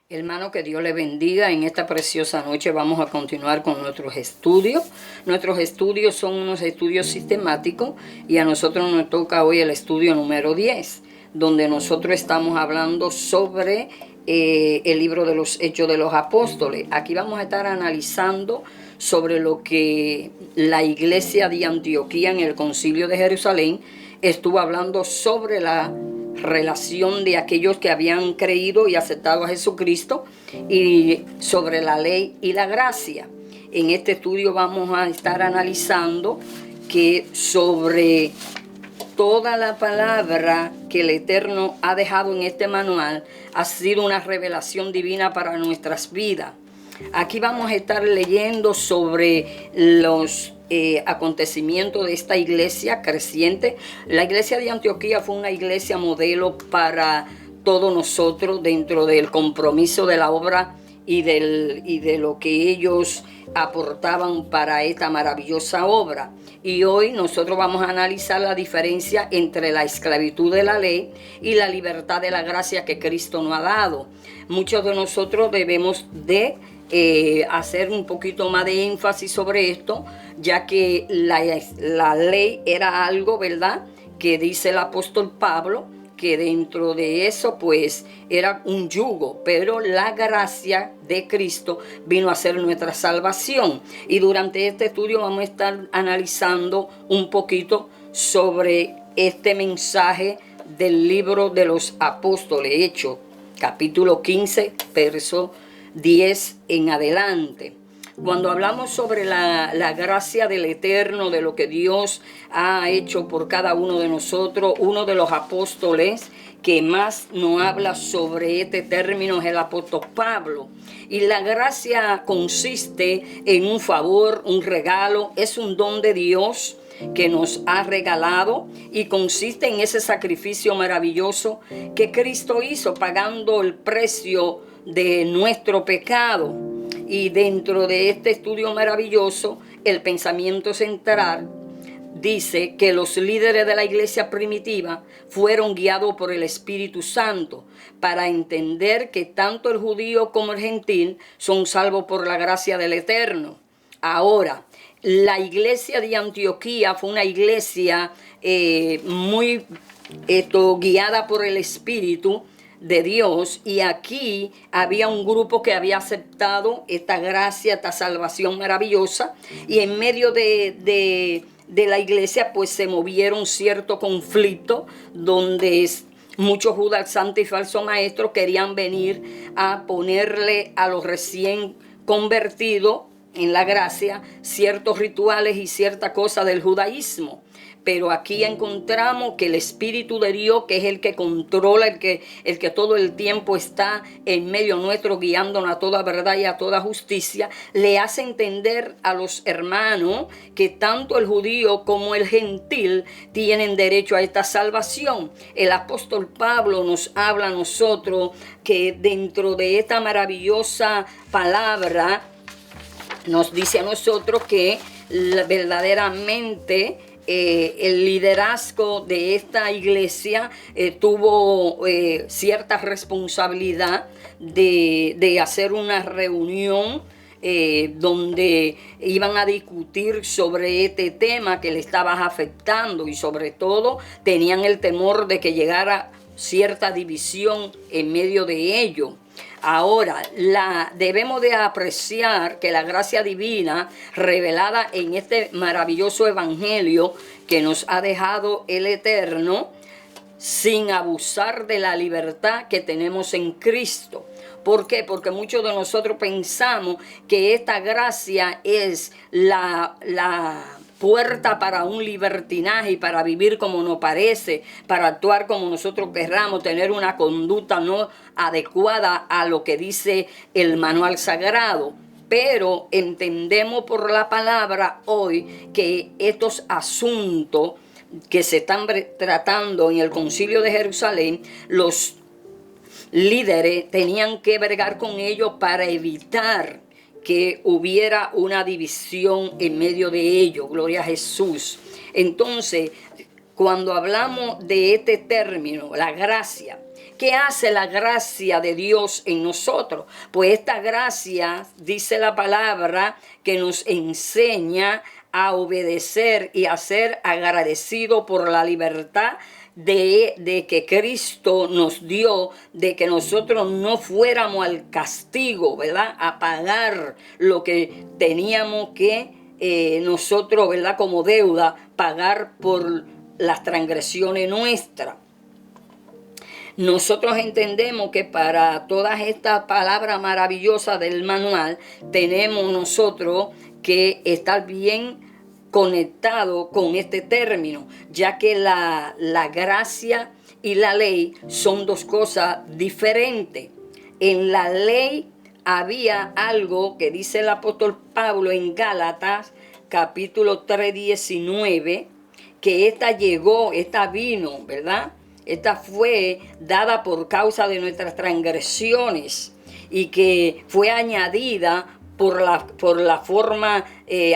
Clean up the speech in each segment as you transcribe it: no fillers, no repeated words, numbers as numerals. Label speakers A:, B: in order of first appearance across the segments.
A: Hermano, que Dios le bendiga. En esta preciosa noche vamos a continuar con nuestros estudios. Nuestros estudios son unos estudios sistemáticos y a nosotros nos toca hoy el estudio número 10, donde nosotros estamos hablando sobre el libro de los Hechos de los Apóstoles. Aquí vamos a estar analizando sobre lo que la iglesia de Antioquía en el Concilio de Jerusalén estuvo hablando sobre la relación de aquellos que habían creído y aceptado a Jesucristo y sobre la ley y la gracia. En este estudio vamos a estar analizando que sobre toda la palabra que el Eterno ha dejado en este manual ha sido una revelación divina para nuestras vidas. Aquí vamos a estar leyendo sobre los acontecimientos de esta iglesia creciente. La iglesia de Antioquía fue una iglesia modelo para todos nosotros dentro del compromiso de la obra y de lo que ellos aportaban para esta maravillosa obra. Y hoy nosotros vamos a analizar la diferencia entre la esclavitud de la ley y la libertad de la gracia que Cristo nos ha dado. Muchos de nosotros debemos de hacer un poquito más de énfasis sobre esto, ya que la ley era algo, ¿verdad?, que dice el apóstol Pablo, que dentro de eso pues era un yugo, pero la gracia de Cristo vino a ser nuestra salvación. Y durante este estudio vamos a estar analizando un poquito sobre este mensaje del libro de los apóstoles, Hechos, capítulo 15, verso 10 en adelante. Cuando hablamos sobre la gracia del Eterno, de lo que Dios ha hecho por cada uno de nosotros, uno de los apóstoles que más nos habla sobre este término es el apóstol Pablo. Y la gracia consiste en un favor, un regalo, es un don de Dios que nos ha regalado y consiste en ese sacrificio maravilloso que Cristo hizo pagando el precio de nuestro pecado. Y dentro de este estudio maravilloso, el pensamiento central dice que los líderes de la iglesia primitiva fueron guiados por el Espíritu Santo para entender que tanto el judío como el gentil son salvos por la gracia del Eterno. Ahora, la iglesia de Antioquía fue una iglesia muy guiada por el Espíritu de Dios, y aquí había un grupo que había aceptado esta gracia, esta salvación maravillosa, y en medio de la iglesia pues se movieron cierto conflicto donde muchos judaizantes y falsos maestros querían venir a ponerle a los recién convertidos en la gracia ciertos rituales y cierta cosa del judaísmo. Pero aquí encontramos que el Espíritu de Dios, que es el que controla, el que todo el tiempo está en medio nuestro, guiándonos a toda verdad y a toda justicia, le hace entender a los hermanos que tanto el judío como el gentil tienen derecho a esta salvación. El apóstol Pablo nos habla a nosotros que dentro de esta maravillosa palabra nos dice a nosotros que verdaderamente el liderazgo de esta iglesia tuvo cierta responsabilidad de hacer una reunión donde iban a discutir sobre este tema que le estaba afectando, y sobre todo tenían el temor de que llegara cierta división en medio de ello. Ahora, debemos de apreciar que la gracia divina revelada en este maravilloso evangelio que nos ha dejado el Eterno, sin abusar de la libertad que tenemos en Cristo. ¿Por qué? Porque muchos de nosotros pensamos que esta gracia es la puerta para un libertinaje y para vivir como nos parece, para actuar como nosotros querramos, tener una conducta no adecuada a lo que dice el manual sagrado. Pero entendemos por la palabra hoy que estos asuntos que se están tratando en el Concilio de Jerusalén, los líderes tenían que bregar con ellos para evitar que hubiera una división en medio de ellos. Gloria a Jesús. Entonces, cuando hablamos de este término, la gracia, ¿Qué hace la gracia de Dios en nosotros? Pues esta gracia, dice la palabra, que nos enseña a obedecer y a ser agradecido por la libertad de que Cristo nos dio, de que nosotros no fuéramos al castigo, ¿verdad? A pagar lo que teníamos que nosotros, ¿verdad? Como deuda, pagar por las transgresiones nuestras. Nosotros entendemos que para todas estas palabras maravillosas del manual tenemos nosotros que estar bien conectado con este término, ya que la gracia y la ley son dos cosas diferentes. En la ley había algo que dice el apóstol Pablo en Gálatas capítulo 3:19, que esta vino, ¿verdad? Esta fue dada por causa de nuestras transgresiones y que fue añadida por la forma,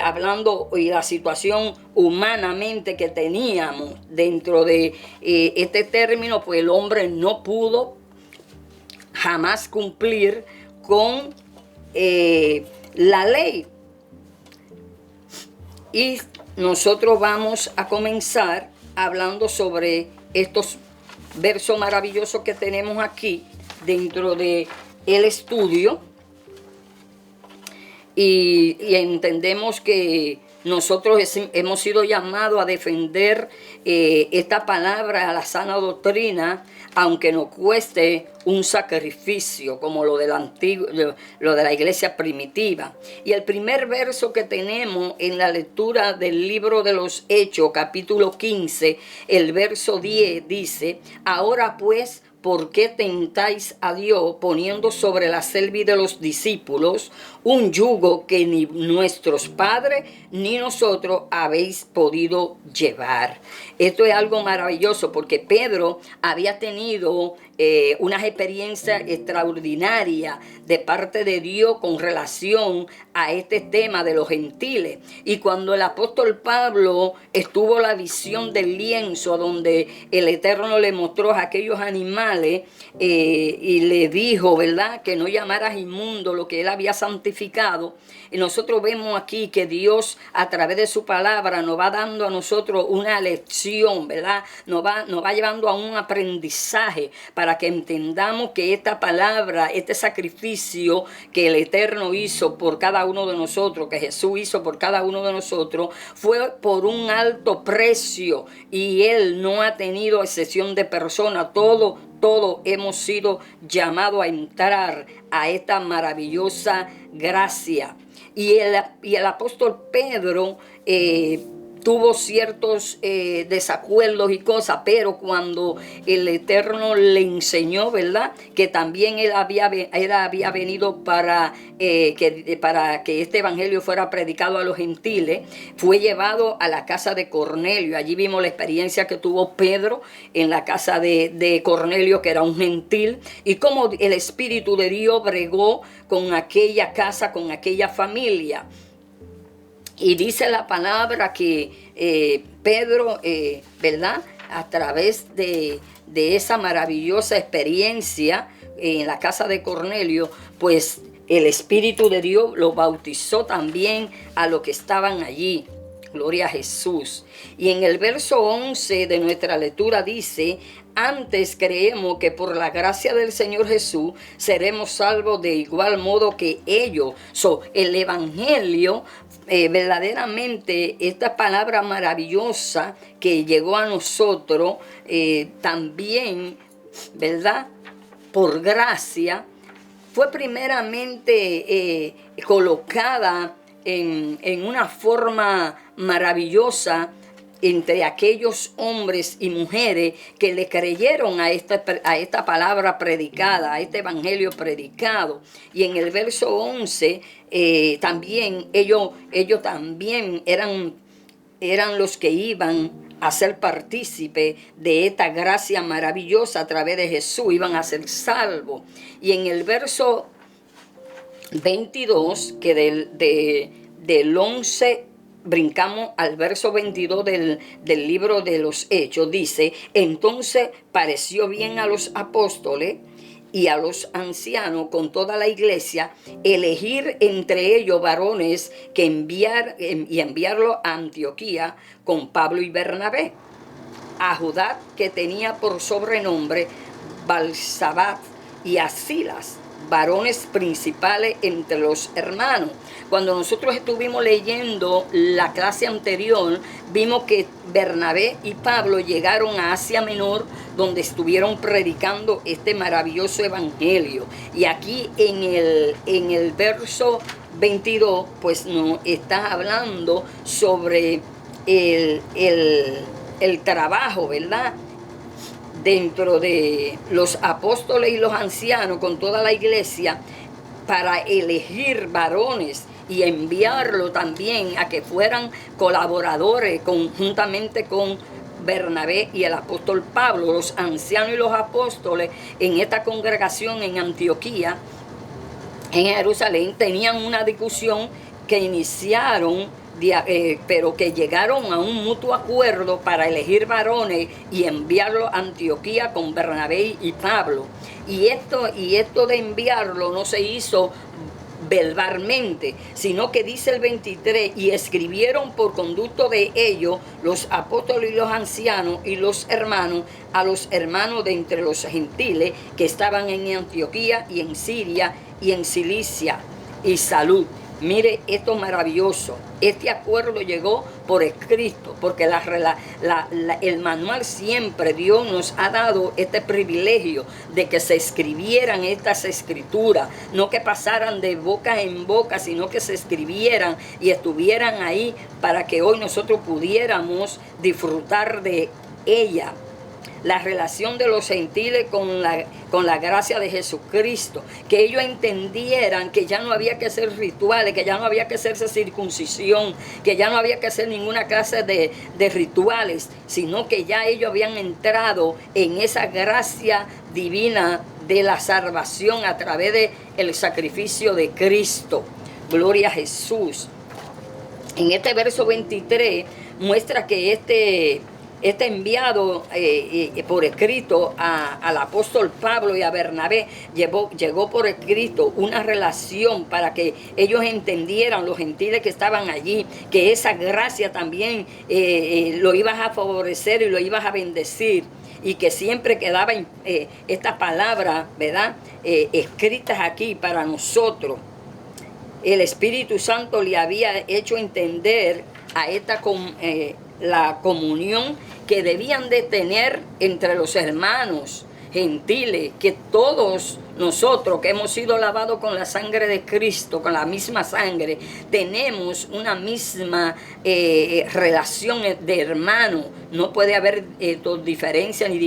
A: hablando, y la situación humanamente que teníamos dentro de este término, pues el hombre no pudo jamás cumplir con la ley. Y nosotros vamos a comenzar hablando sobre estos versos maravillosos que tenemos aquí dentro de el estudio. Y entendemos que nosotros hemos sido llamados a defender esta palabra, la sana doctrina, aunque nos cueste un sacrificio como lo de la iglesia primitiva. Y el primer verso que tenemos en la lectura del libro de los Hechos, capítulo 15, el verso 10 dice: ahora pues, ¿por qué tentáis a Dios poniendo sobre la cerviz de los discípulos un yugo que ni nuestros padres ni nosotros habéis podido llevar? Esto es algo maravilloso porque Pedro había tenido unas experiencias extraordinarias de parte de Dios con relación a este tema de los gentiles. Y cuando el apóstol Pablo estuvo la visión del lienzo donde el Eterno le mostró a aquellos animales y le dijo, ¿verdad?, que no llamaras inmundo lo que él había santificado. Y nosotros vemos aquí que Dios a través de su palabra nos va dando a nosotros una lección, ¿verdad? Nos va llevando a un aprendizaje para que entendamos que esta palabra, este sacrificio que el Eterno hizo por cada uno de nosotros, que Jesús hizo por cada uno de nosotros, fue por un alto precio y Él no ha tenido excepción de persona. Todos hemos sido llamados a entrar a esta maravillosa gracia. Y el apóstol Pedro tuvo ciertos desacuerdos y cosas, pero cuando el Eterno le enseñó, ¿verdad?, que también él había venido para que este evangelio fuera predicado a los gentiles, fue llevado a la casa de Cornelio. Allí vimos la experiencia que tuvo Pedro en la casa de Cornelio, que era un gentil, y cómo el Espíritu de Dios bregó con aquella casa, con aquella familia. Y dice la palabra que Pedro, ¿verdad?, a través de esa maravillosa experiencia en la casa de Cornelio, pues el Espíritu de Dios lo bautizó también a los que estaban allí. Gloria a Jesús. Y en el verso 11 de nuestra lectura dice: antes creemos que por la gracia del Señor Jesús seremos salvos de igual modo que ellos. El evangelio, verdaderamente esta palabra maravillosa que llegó a nosotros, también, ¿verdad?, por gracia, fue primeramente colocada en una forma maravillosa entre aquellos hombres y mujeres que le creyeron a esta palabra predicada, a este evangelio predicado. Y en el verso 11 también ellos también eran los que iban a ser partícipe de esta gracia maravillosa a través de Jesús, iban a ser salvos. Y en el verso 22, que del 11 brincamos al verso 22 del libro de los Hechos, dice: entonces pareció bien a los apóstoles y a los ancianos con toda la iglesia elegir entre ellos varones que enviarlo a Antioquía con Pablo y Bernabé, a Judá, que tenía por sobrenombre Balsabat, y a Silas, varones principales entre los hermanos. Cuando nosotros estuvimos leyendo la clase anterior, vimos que Bernabé y Pablo llegaron a Asia Menor, donde estuvieron predicando este maravilloso evangelio. Y aquí en el verso 22, pues nos está hablando sobre el trabajo, ¿verdad?, dentro de los apóstoles y los ancianos con toda la iglesia, para elegir varones y enviarlo también a que fueran colaboradores conjuntamente con Bernabé y el apóstol Pablo. Los ancianos y los apóstoles en esta congregación en Antioquía, en Jerusalén, tenían una discusión que iniciaron, pero que llegaron a un mutuo acuerdo para elegir varones y enviarlo a Antioquía con Bernabé y Pablo. Y esto de enviarlo no se hizo verbalmente, sino que dice el 23: y escribieron por conducto de ellos los apóstoles y los ancianos y los hermanos a los hermanos de entre los gentiles que estaban en Antioquía y en Siria y en Cilicia, y salud. Mire, esto es maravilloso. Este acuerdo llegó por escrito, porque el manual siempre, Dios nos ha dado este privilegio de que se escribieran estas escrituras, no que pasaran de boca en boca, sino que se escribieran y estuvieran ahí para que hoy nosotros pudiéramos disfrutar de ella. La relación de los gentiles con la gracia de Jesucristo, que ellos entendieran que ya no había que hacer rituales, que ya no había que hacerse circuncisión, que ya no había que hacer ninguna clase de rituales, sino que ya ellos habían entrado en esa gracia divina de la salvación a través del sacrificio de Cristo. Gloria a Jesús. En este verso 23 muestra que este enviado por escrito al apóstol Pablo y a Bernabé llegó por escrito una relación para que ellos entendieran, los gentiles que estaban allí, que esa gracia también lo ibas a favorecer y lo ibas a bendecir, y que siempre quedaba esta palabra, ¿verdad?, escritas aquí para nosotros. El Espíritu Santo le había hecho entender a la comunión que debían de tener entre los hermanos gentiles, que todos nosotros que hemos sido lavados con la sangre de Cristo, con la misma sangre, tenemos una misma relación de hermano. No puede haber diferencias ni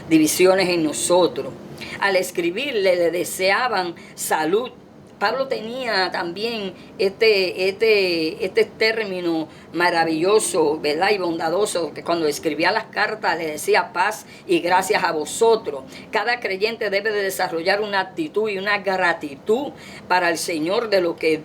A: divisiones en nosotros. Al escribirle le deseaban salud. Pablo tenía también este término maravilloso, ¿verdad?, y bondadoso, que cuando escribía las cartas le decía: paz y gracias a vosotros. Cada creyente debe de desarrollar una actitud y una gratitud para el Señor de lo que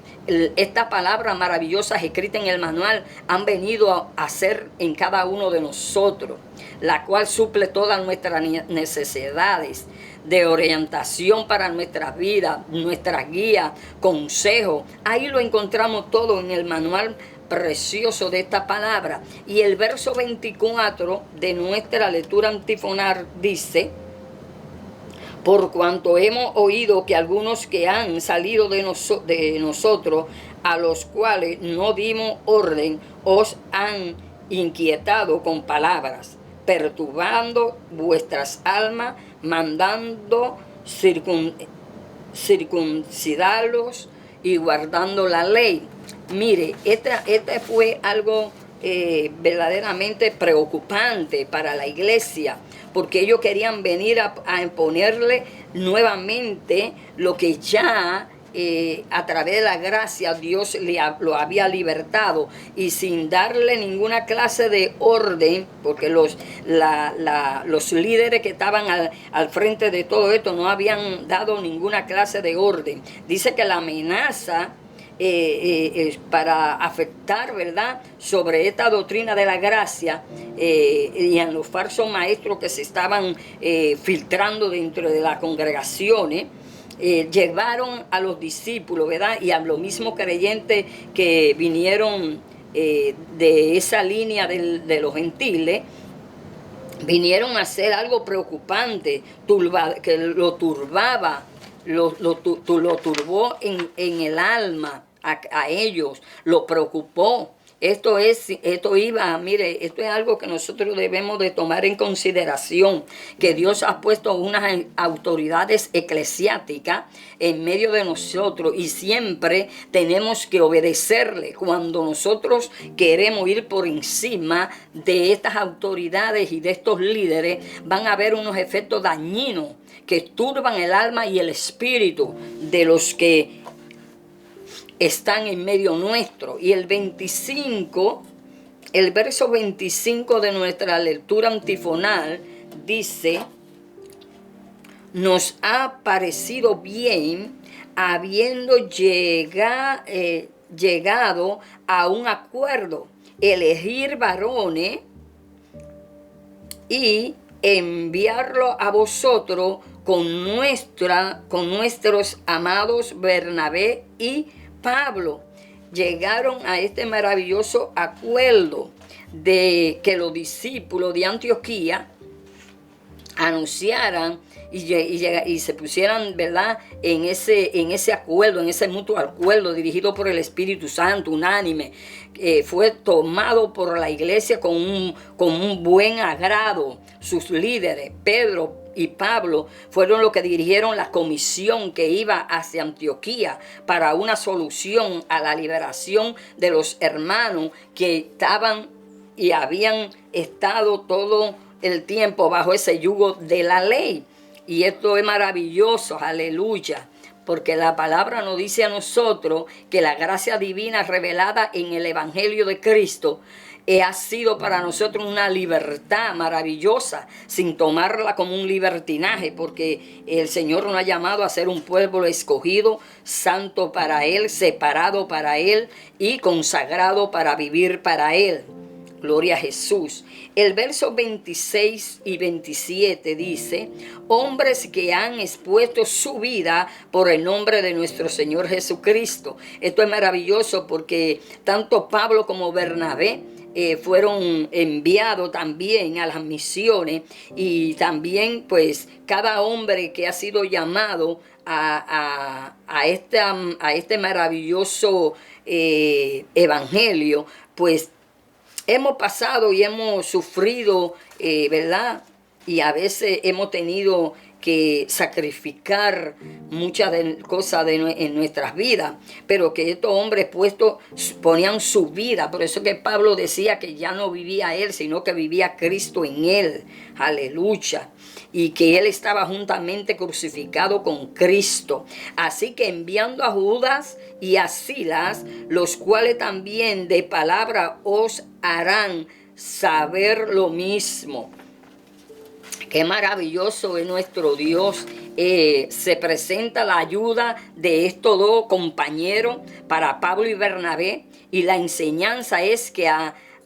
A: estas palabras maravillosas escritas en el manual han venido a hacer en cada uno de nosotros, la cual suple todas nuestras necesidades de orientación para nuestras vidas, nuestras guías, consejos. Ahí lo encontramos todo en el manual precioso de esta palabra. Y el verso 24 de nuestra lectura antifonal dice: por cuanto hemos oído que algunos que han salido de nosotros, a los cuales no dimos orden, os han inquietado con palabras, perturbando vuestras almas, mandando circuncidarlos y guardando la ley. Mire, este fue algo verdaderamente preocupante para la iglesia, porque ellos querían venir a imponerle nuevamente lo que ya a través de la gracia Dios lo había libertado, y sin darle ninguna clase de orden, porque los líderes que estaban al frente de todo esto no habían dado ninguna clase de orden. Dice que la amenaza para afectar, ¿verdad?, sobre esta doctrina de la gracia y en los falsos maestros que se estaban filtrando dentro de las congregaciones. Llevaron a los discípulos, ¿verdad?, y a los mismos creyentes que vinieron de esa línea de los gentiles, vinieron a hacer algo preocupante, que lo turbaba, lo turbó en el alma a ellos, lo preocupó. Esto es algo que nosotros debemos de tomar en consideración, que Dios ha puesto unas autoridades eclesiásticas en medio de nosotros y siempre tenemos que obedecerle. Cuando nosotros queremos ir por encima de estas autoridades y de estos líderes, van a haber unos efectos dañinos que turban el alma y el espíritu de los que están en medio nuestro. Y el verso 25 de nuestra lectura antifonal dice: nos ha parecido bien, habiendo llegado a un acuerdo, elegir varones y enviarlo a vosotros con nuestros amados Bernabé y Pablo. Llegaron a este maravilloso acuerdo de que los discípulos de Antioquía anunciaran y se pusieran, ¿verdad?, en ese acuerdo, en ese mutuo acuerdo dirigido por el Espíritu Santo, unánime. Fue tomado por la iglesia con un buen agrado. Sus líderes, Pedro y Pablo, fueron los que dirigieron la comisión que iba hacia Antioquía para una solución a la liberación de los hermanos que estaban y habían estado todo el tiempo bajo ese yugo de la ley. Y esto es maravilloso, aleluya, porque la palabra nos dice a nosotros que la gracia divina revelada en el Evangelio de Cristo ha sido para nosotros una libertad maravillosa, sin tomarla como un libertinaje, porque el Señor nos ha llamado a ser un pueblo escogido, santo para Él, separado para Él y consagrado para vivir para Él. Gloria a Jesús. El verso 26 y 27 dice: hombres que han expuesto su vida por el nombre de nuestro Señor Jesucristo. Esto es maravilloso porque tanto Pablo como Bernabé fueron enviados también a las misiones, y también pues cada hombre que ha sido llamado a este maravilloso evangelio, pues hemos pasado y hemos sufrido, ¿verdad? Y a veces hemos tenido que sacrificar muchas cosas en nuestras vidas, pero que estos hombres ponían su vida. Por eso que Pablo decía que ya no vivía él, sino que vivía Cristo en él. Aleluya. Y que él estaba juntamente crucificado con Cristo. Así que enviando a Judas y a Silas, los cuales también de palabra os harán saber lo mismo. Qué maravilloso es nuestro Dios. Se presenta la ayuda de estos dos compañeros para Pablo y Bernabé, y la enseñanza es que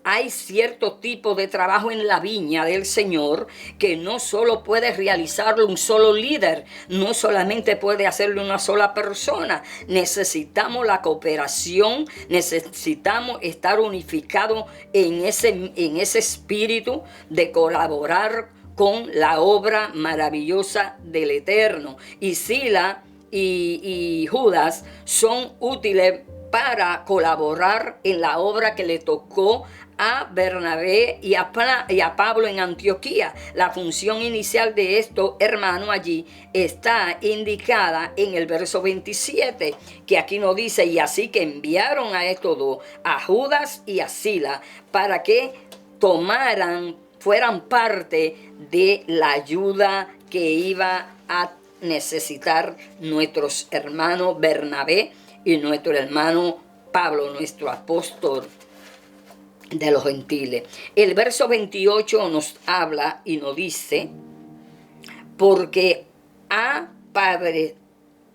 A: hay cierto tipo de trabajo en la viña del Señor que no solo puede realizarlo un solo líder, no solamente puede hacerlo una sola persona. Necesitamos la cooperación, necesitamos estar unificados en ese espíritu de colaborar con la obra maravillosa del Eterno. Y Sila y Judas son útiles para colaborar en la obra que le tocó a Bernabé y a Pablo en Antioquía. La función inicial de estos hermanos allí está indicada en el verso 27, que aquí nos dice: y así que enviaron a estos dos, a Judas y a Sila, para que fueran parte de la ayuda que iba a necesitar nuestros hermanos Bernabé y nuestro hermano Pablo, nuestro apóstol de los gentiles. El verso 28 nos habla y nos dice: porque ha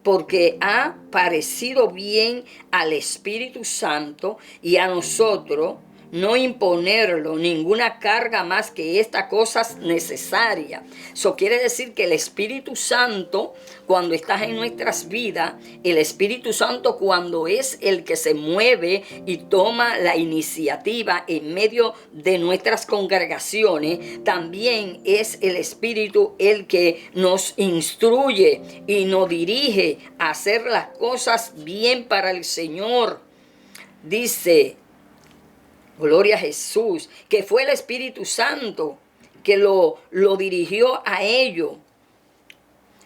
A: porque ha parecido bien al Espíritu Santo y a nosotros no imponerlo ninguna carga más que estas cosas necesarias. Eso quiere decir que el Espíritu Santo, cuando estás en nuestras vidas, el Espíritu Santo cuando es el que se mueve y toma la iniciativa en medio de nuestras congregaciones, también es el Espíritu el que nos instruye y nos dirige a hacer las cosas bien para el Señor. Dice, gloria a Jesús, que fue el Espíritu Santo que lo dirigió a ellos.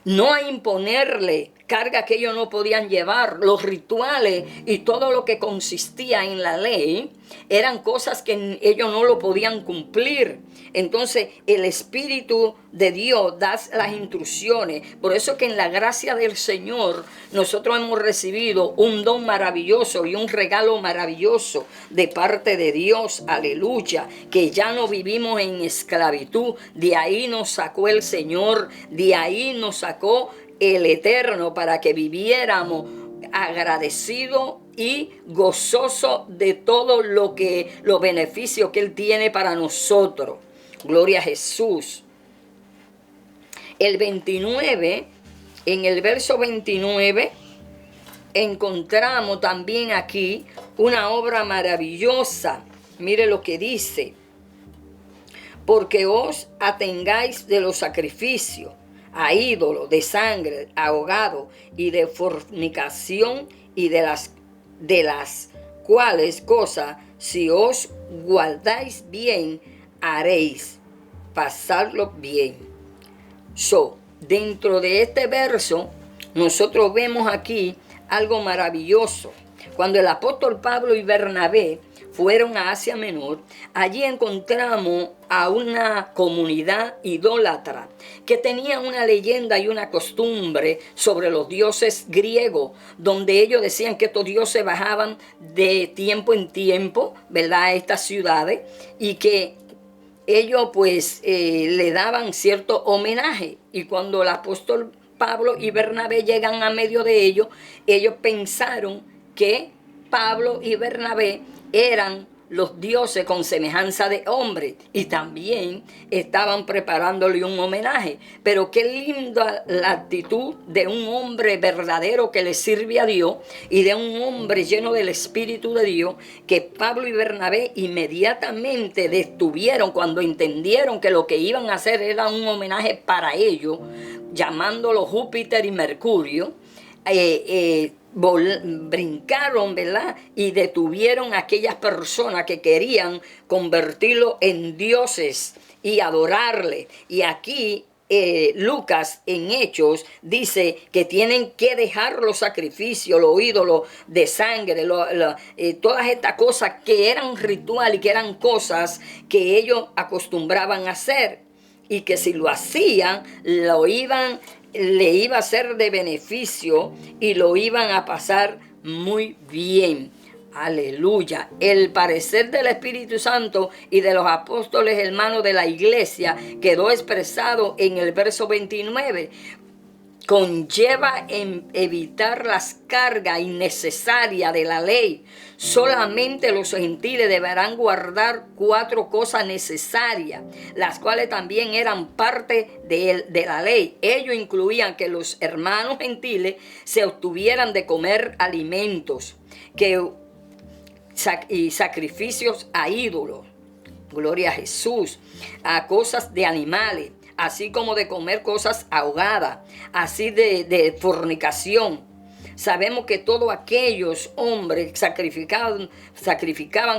A: No a imponerle carga que ellos no podían llevar. Los rituales y todo lo que consistía en la ley eran cosas que ellos no lo podían cumplir. Entonces el Espíritu de Dios da las instrucciones. Por eso que en la gracia del Señor nosotros hemos recibido un don maravilloso y un regalo maravilloso de parte de Dios. Aleluya. Que ya no vivimos en esclavitud. De ahí nos sacó el Señor. De ahí nos sacó el Eterno para que viviéramos agradecido y gozoso de todo los beneficios que Él tiene para nosotros. Gloria a Jesús. El 29, en el verso 29, encontramos también aquí una obra maravillosa. Mire lo que dice. Porque os atengáis de los sacrificios a ídolos de sangre, ahogado y de fornicación y de las cuales cosas, si os guardáis bien, haréis pasarlo bien. Dentro de este verso, nosotros vemos aquí algo maravilloso. Cuando el apóstol Pablo y Bernabé fueron a Asia Menor, allí encontramos a una comunidad idólatra que tenía una leyenda y una costumbre sobre los dioses griegos, donde ellos decían que estos dioses bajaban de tiempo en tiempo, ¿verdad?, a estas ciudades, y que ellos pues le daban cierto homenaje. Y cuando el apóstol Pablo y Bernabé llegan a medio de ellos pensaron que Pablo y Bernabé eran los dioses con semejanza de hombre y también estaban preparándole un homenaje. Pero qué linda la actitud de un hombre verdadero que le sirve a Dios y de un hombre lleno del Espíritu de Dios, que Pablo y Bernabé inmediatamente detuvieron cuando entendieron que lo que iban a hacer era un homenaje para ellos, llamándolo Júpiter y Mercurio. Brincaron, ¿verdad?, y detuvieron a aquellas personas que querían convertirlo en dioses y adorarle. Y aquí Lucas en Hechos dice que tienen que dejar los sacrificios, los ídolos de sangre, todas estas cosas que eran ritual y que eran cosas que ellos acostumbraban a hacer, y que si lo hacían le iba a ser de beneficio y lo iban a pasar muy bien. Aleluya. El parecer del Espíritu Santo y de los apóstoles hermanos de la iglesia quedó expresado en el verso 29. Conlleva en evitar las cargas innecesarias de la ley. Solamente los gentiles deberán guardar 4 cosas necesarias, las cuales también eran parte de la ley. Ellos incluían que los hermanos gentiles se obtuvieran de comer alimentos y sacrificios a ídolos. Gloria a Jesús. A cosas de animales, así como de comer cosas ahogadas, así de fornicación. Sabemos que todos aquellos hombres sacrificaban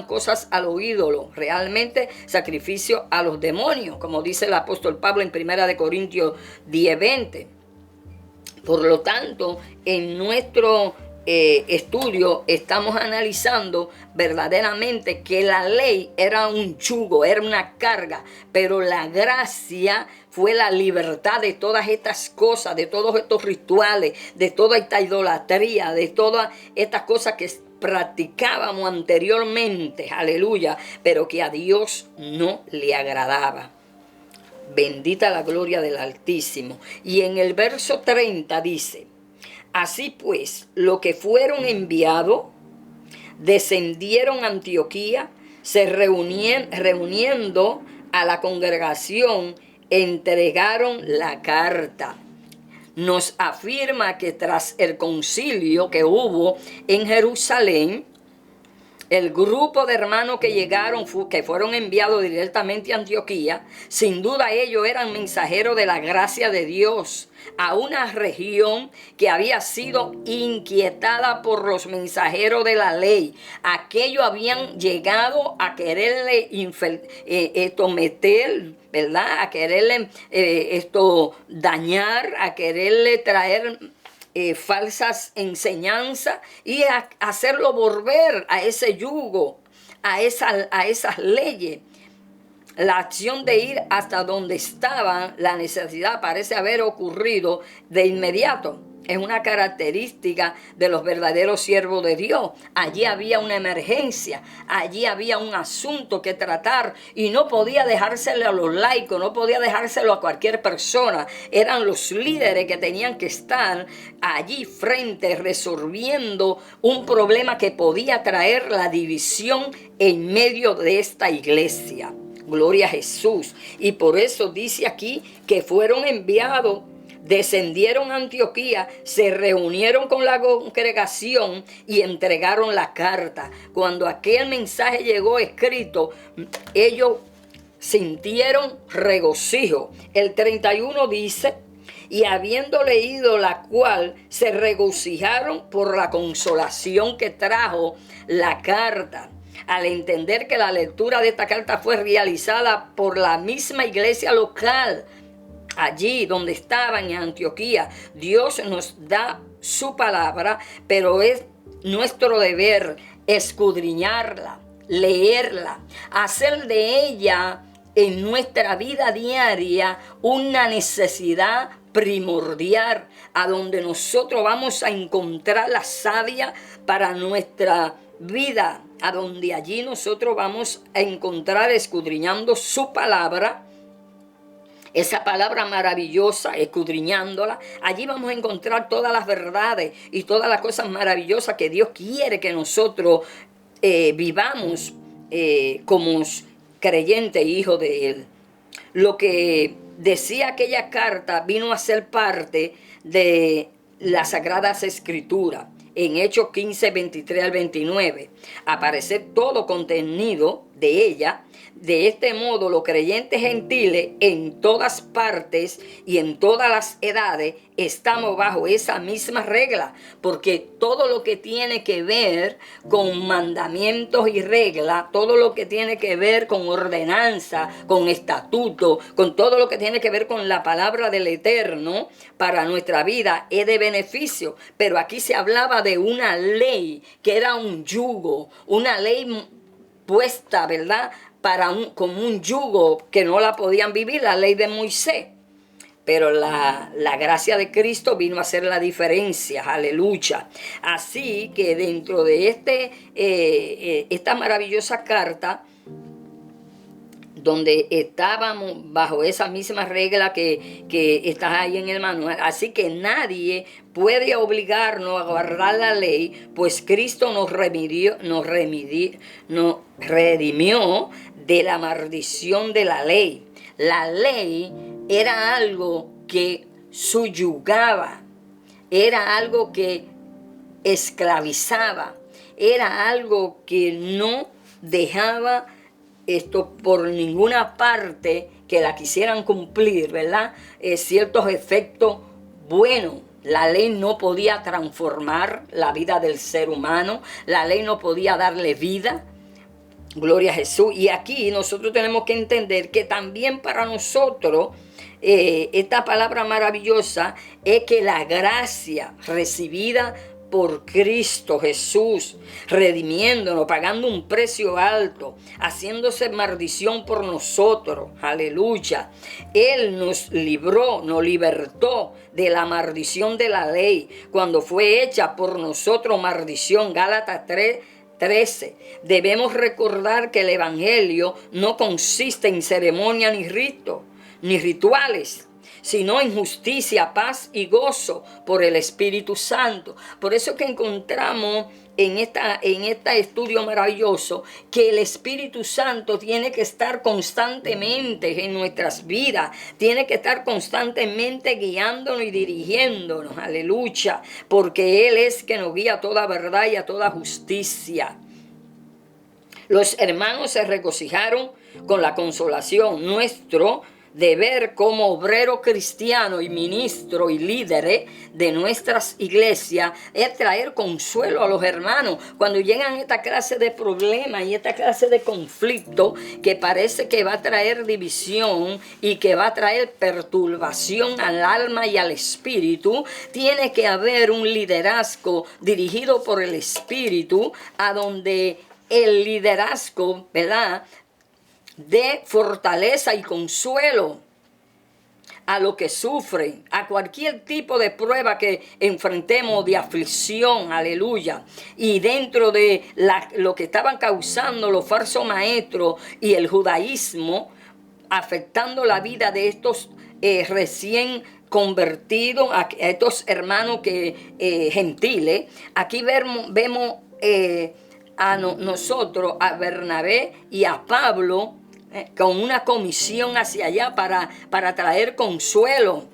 A: cosas a los ídolos, realmente sacrificio a los demonios, como dice el apóstol Pablo en 1 Corintios 10:20. Por lo tanto, en nuestro estudio estamos analizando verdaderamente que la ley era un yugo, era una carga, pero la gracia fue la libertad de todas estas cosas, de todos estos rituales, de toda esta idolatría, de todas estas cosas que practicábamos anteriormente, aleluya, pero que a Dios no le agradaba. Bendita la gloria del Altísimo. Y en el verso 30 dice: Así pues, los que fueron enviados descendieron a Antioquía, reuniendo a la congregación, entregaron la carta. Nos afirma que tras el concilio que hubo en Jerusalén, el grupo de hermanos que llegaron, que fueron enviados directamente a Antioquía, sin duda ellos eran mensajeros de la gracia de Dios a una región que había sido inquietada por los mensajeros de la ley. Aquellos habían llegado a quererle meter, ¿verdad? A quererle dañar, a quererle traer falsas enseñanzas y a hacerlo volver a ese yugo, a esas leyes. La acción de ir hasta donde estaba la necesidad parece haber ocurrido de inmediato. Es una característica de los verdaderos siervos de Dios. Allí había una emergencia, allí había un asunto que tratar y no podía dejárselo a los laicos, no podía dejárselo a cualquier persona. Eran los líderes que tenían que estar allí frente, resolviendo un problema que podía traer la división en medio de esta iglesia. Gloria a Jesús. Y por eso dice aquí que fueron enviados, descendieron a Antioquía, se reunieron con la congregación y entregaron la carta. Cuando aquel mensaje llegó escrito, ellos sintieron regocijo. El 31 dice: y habiendo leído la cual, se regocijaron por la consolación que trajo la carta. Al entender que la lectura de esta carta fue realizada por la misma iglesia local, allí donde estaban en Antioquía, Dios nos da su palabra, pero es nuestro deber escudriñarla, leerla, hacer de ella en nuestra vida diaria una necesidad primordial, a donde nosotros vamos a encontrar la savia para nuestra vida, a donde allí nosotros vamos a encontrar, escudriñando su palabra, esa palabra maravillosa, escudriñándola, allí vamos a encontrar todas las verdades y todas las cosas maravillosas que Dios quiere que nosotros vivamos como creyentes, hijos de Él. Lo que decía aquella carta vino a ser parte de las Sagradas Escrituras. En Hechos 15, 23 al 29, aparece todo contenido de ella. De este modo, los creyentes gentiles en todas partes y en todas las edades estamos bajo esa misma regla, porque todo lo que tiene que ver con mandamientos y reglas, todo lo que tiene que ver con ordenanza, con estatuto, con todo lo que tiene que ver con la palabra del Eterno para nuestra vida es de beneficio. Pero aquí se hablaba de una ley que era un yugo, una ley puesta, ¿verdad?, como un yugo que no la podían vivir, la ley de Moisés. Pero la gracia de Cristo vino a hacer la diferencia, aleluya. Así que dentro de esta maravillosa carta, donde estábamos bajo esa misma regla que está ahí en el manual, así que nadie puede obligarnos a guardar la ley, pues Cristo nos redimió de la maldición de la ley. La ley era algo que subyugaba, era algo que esclavizaba, era algo que no dejaba por ninguna parte que la quisieran cumplir, ¿verdad? Ciertos efectos buenos. La ley no podía transformar la vida del ser humano, la ley no podía darle vida. Gloria a Jesús. Y aquí nosotros tenemos que entender que también para nosotros esta palabra maravillosa es que la gracia recibida por Cristo Jesús, redimiéndonos, pagando un precio alto, haciéndose maldición por nosotros, aleluya. Él nos libró, nos libertó de la maldición de la ley, cuando fue hecha por nosotros maldición. Gálatas 3:13. Debemos recordar que el evangelio no consiste en ceremonia ni rito, ni rituales, sino en justicia, paz y gozo por el Espíritu Santo. Por eso que encontramos en este estudio maravilloso que el Espíritu Santo tiene que estar constantemente en nuestras vidas, tiene que estar constantemente guiándonos y dirigiéndonos, aleluya, porque Él es que nos guía a toda verdad y a toda justicia. Los hermanos se regocijaron con la consolación nuestro deber como obrero cristiano y ministro y líderes de nuestras iglesias es traer consuelo a los hermanos cuando llegan esta clase de problemas y esta clase de conflicto que parece que va a traer división y que va a traer perturbación al alma y al espíritu. Tiene que haber un liderazgo dirigido por el Espíritu, a donde el liderazgo, ¿verdad?, de fortaleza y consuelo a lo que sufren, a cualquier tipo de prueba que enfrentemos, de aflicción, aleluya. Y dentro de lo que estaban causando los falsos maestros y el judaísmo, afectando la vida de estos recién convertidos, a estos hermanos gentiles, aquí vemos nosotros, a Bernabé y a Pablo, con una comisión hacia allá para traer consuelo.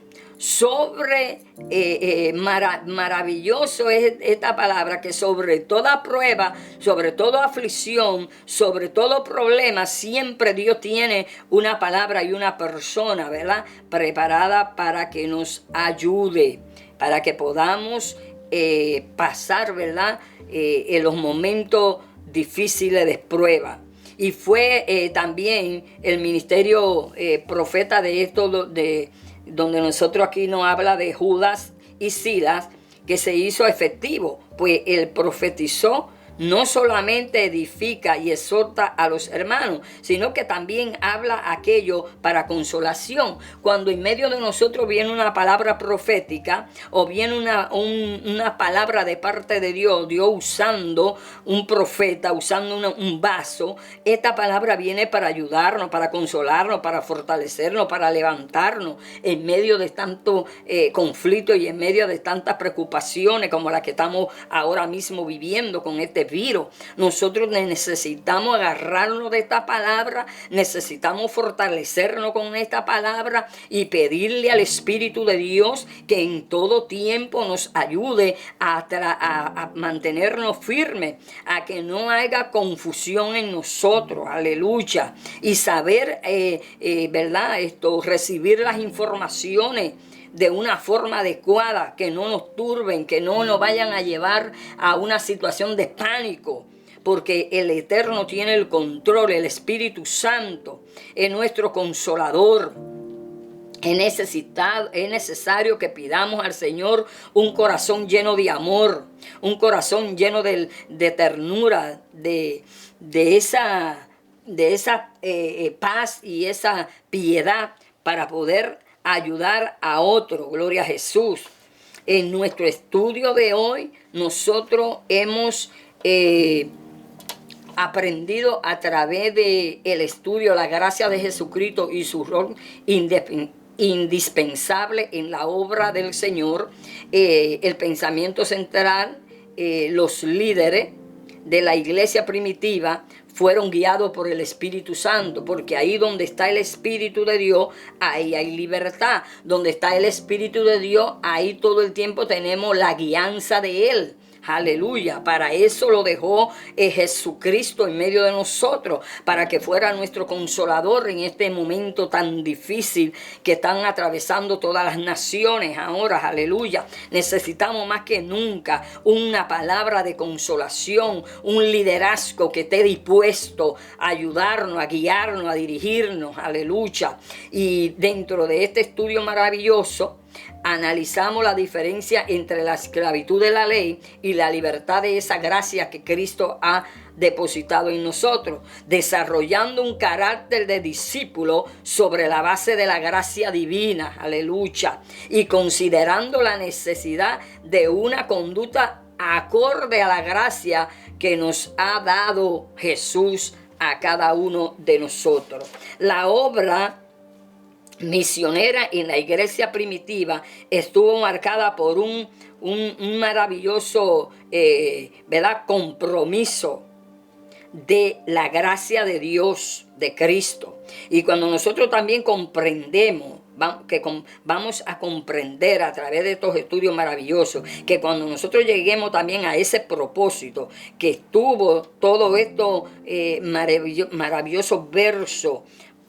A: Maravilloso es esta palabra, que sobre toda prueba, sobre toda aflicción, sobre todo problema, siempre Dios tiene una palabra y una persona, ¿verdad?, preparada para que nos ayude, para que podamos pasar, ¿verdad?, en los momentos difíciles de prueba. Y fue también el ministerio profeta de esto, donde nosotros aquí nos habla de Judas y Silas, que se hizo efectivo, pues él profetizó. No solamente edifica y exhorta a los hermanos, sino que también habla aquello para consolación. Cuando en medio de nosotros viene una palabra profética o viene una palabra de parte de Dios, Dios usando un profeta, usando un vaso, esta palabra viene para ayudarnos, para consolarnos, para fortalecernos, para levantarnos en medio de tanto conflicto y en medio de tantas preocupaciones como las que estamos ahora mismo viviendo con este virus. Nosotros necesitamos agarrarnos de esta palabra, necesitamos fortalecernos con esta palabra y pedirle al Espíritu de Dios que en todo tiempo nos ayude a mantenernos firmes, a que no haya confusión en nosotros, aleluya, y saber, ¿verdad?, recibir las informaciones de una forma adecuada, que no nos turben, que no nos vayan a llevar a una situación de pánico, porque el Eterno tiene el control. El Espíritu Santo es nuestro consolador. Es necesario que pidamos al Señor un corazón lleno de amor, un corazón lleno de ternura, de esa paz y esa piedad, para poder ayudar a otro. Gloria a Jesús. En nuestro estudio de hoy, nosotros hemos aprendido a través del estudio la gracia de Jesucristo y su rol indispensable en la obra del Señor, el pensamiento central, los líderes de la iglesia primitiva fueron guiados por el Espíritu Santo, porque ahí donde está el Espíritu de Dios, ahí hay libertad. Donde está el Espíritu de Dios, ahí todo el tiempo tenemos la guianza de Él. Aleluya, para eso lo dejó Jesucristo en medio de nosotros, para que fuera nuestro consolador en este momento tan difícil que están atravesando todas las naciones ahora. Aleluya, necesitamos más que nunca una palabra de consolación, un liderazgo que esté dispuesto a ayudarnos, a guiarnos, a dirigirnos. Aleluya. Y dentro de este estudio maravilloso, analizamos la diferencia entre la esclavitud de la ley y la libertad de esa gracia que Cristo ha depositado en nosotros, desarrollando un carácter de discípulo sobre la base de la gracia divina, aleluya, y considerando la necesidad de una conducta acorde a la gracia que nos ha dado Jesús a cada uno de nosotros. La obra misionera en la iglesia primitiva estuvo marcada por un maravilloso ¿verdad? Compromiso de la gracia de Dios, de Cristo. Y cuando nosotros también comprendemos, vamos a comprender a través de estos estudios maravillosos, que cuando nosotros lleguemos también a ese propósito, que estuvo todo esto maravillosos versos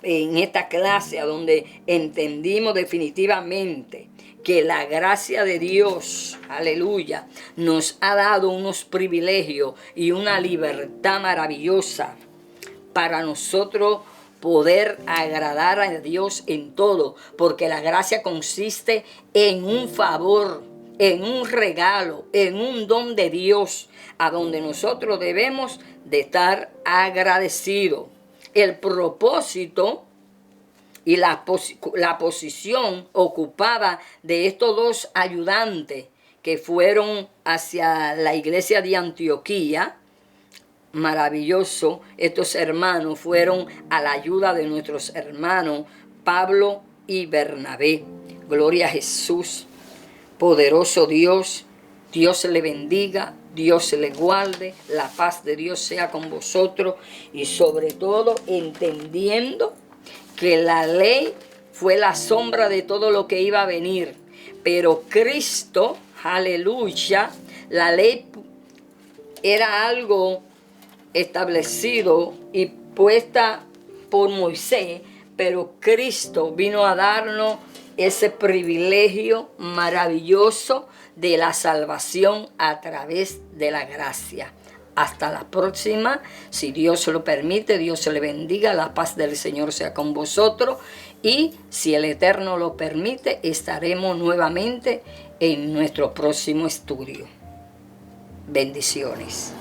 A: en esta clase, a donde entendimos definitivamente que la gracia de Dios, aleluya, nos ha dado unos privilegios y una libertad maravillosa para nosotros poder agradar a Dios en todo, porque la gracia consiste en un favor, en un regalo, en un don de Dios, a donde nosotros debemos de estar agradecidos. El propósito y la posición ocupada de estos dos ayudantes que fueron hacia la iglesia de Antioquía, maravilloso, estos hermanos fueron a la ayuda de nuestros hermanos Pablo y Bernabé. Gloria a Jesús, poderoso Dios, Dios le bendiga, Dios le guarde, la paz de Dios sea con vosotros y sobre todo entendiendo que la ley fue la sombra de todo lo que iba a venir, pero Cristo, aleluya, la ley era algo establecido y puesta por Moisés, pero Cristo vino a darnos ese privilegio maravilloso de la salvación a través de la gracia. Hasta la próxima, si Dios lo permite, Dios se le bendiga, la paz del Señor sea con vosotros y si el Eterno lo permite, estaremos nuevamente en nuestro próximo estudio. Bendiciones.